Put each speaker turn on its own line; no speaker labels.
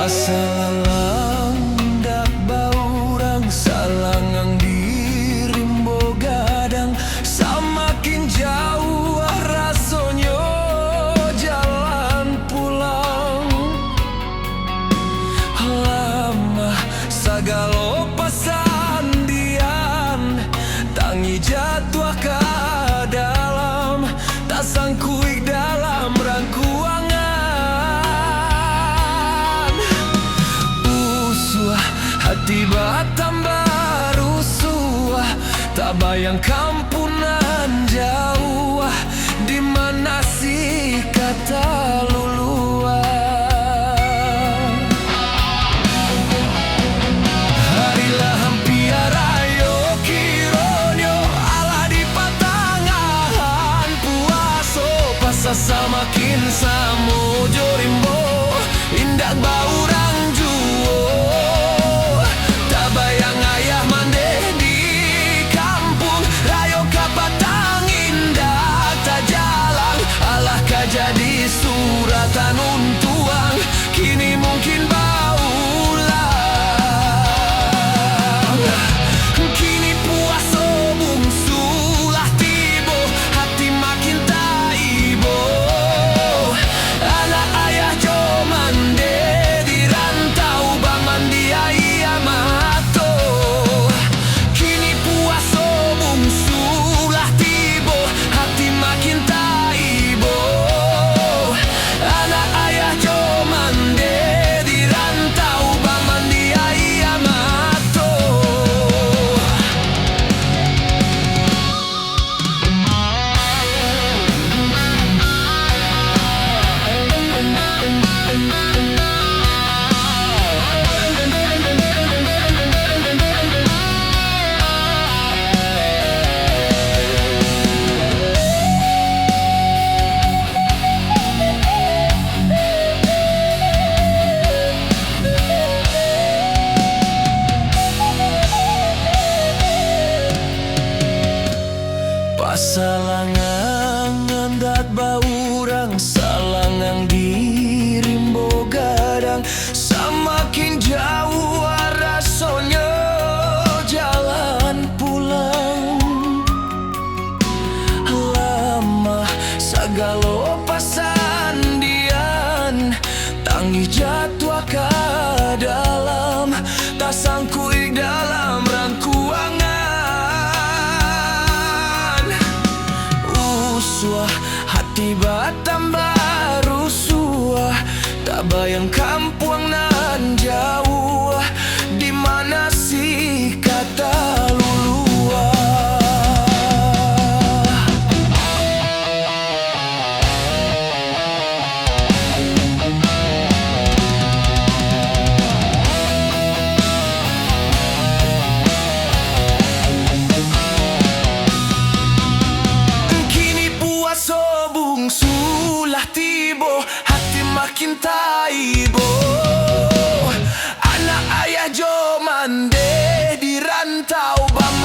Pasalalang dak baurang salangang dirimbo gadang, samakin jauh rasonyo jalan pulang. Lama sagalo pasandian, tangi jatuh ke dalam, tak sangkuik dalam rangkuangan. Hati tambah rusuh, tak bayang kampunan jauh, di mana sih kata luluah. Harilah hampir ayo kironyo ala di patangan puaso, pasa samakin samo jorimbo indak baurang juo. Bayang ayah mande di kampung rayo kapatang indah tak jalan, alah jadi suratan untuang kini mungkin baulang. Kini puaso bungsu lah tibo, hati makin taibo. Anak ayah jo mande di rantau bang mandi ayah mah. Pasalangan andat baurang salangang dirimbo gadang, samakin jauh rasonyo jalan pulang. Lama sagalo pasandian, tangi jatuh ke dalam, tak sangkuik dalam rangkuangan. Hati tambah rusuh, tak bayang kampung nan jauh, di mana sih kata luluah. Bungsulah tibo, hati makin taibo. Anak ayah jo mande di rantau bang